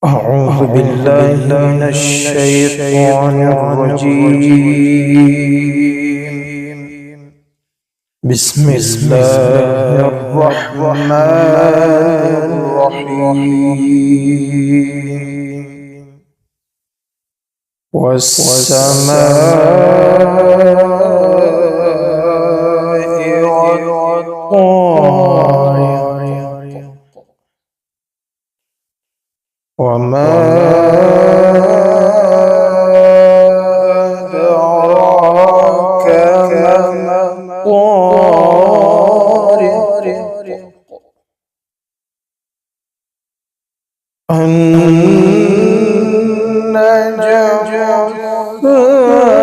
أعوذ بالله من الشيطان الرجيم. بسم الله الرحمن الرحيم. والسماء والطارق وما أدراك ما الطارق النجم الثاقب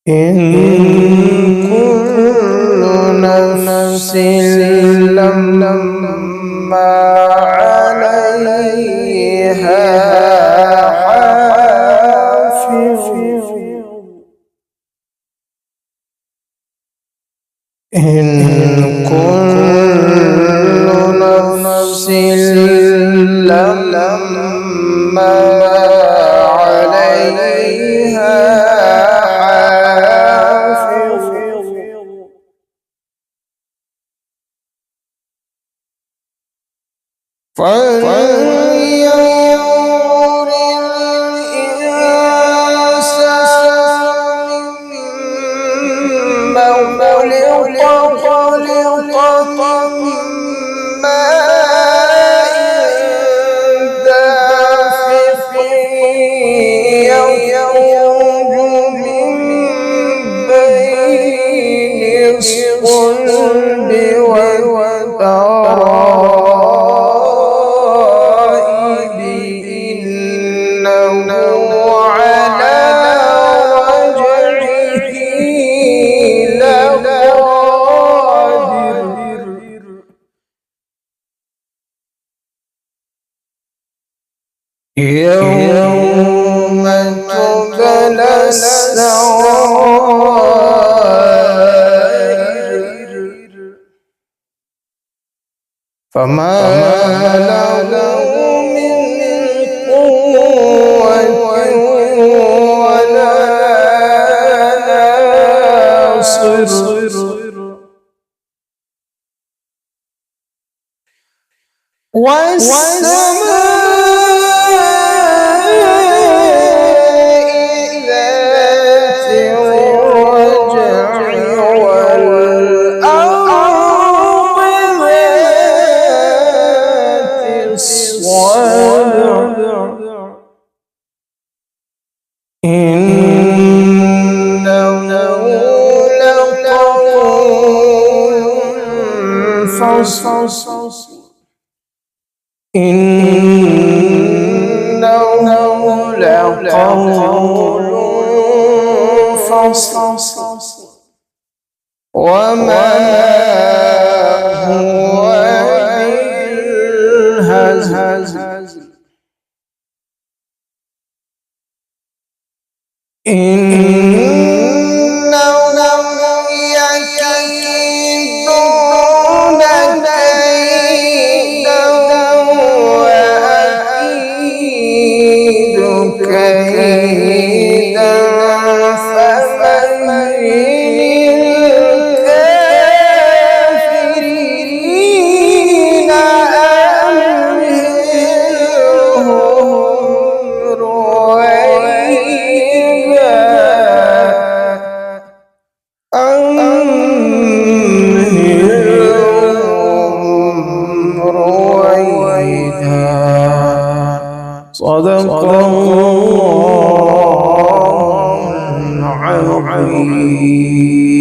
إن كل نفس لما عليها حافظ إن كل نفس لما عليها حافظ فلينظر الإنسان مما خلق من ماء دافق يخرج من بين الصلب والترائب إنه على وجهه لقادر يوم تبلى السرائر فما له من قوة ولا ناصر والسماء ذات الرجع والأرض ذات الصدع إنه لقول فصل إنه لقول فصل وما هو بالهزل إنهم يكيدون كيدا وأكيد كيدا فمهل الكافرين أمهلهم رويدا صدق الله العظيم.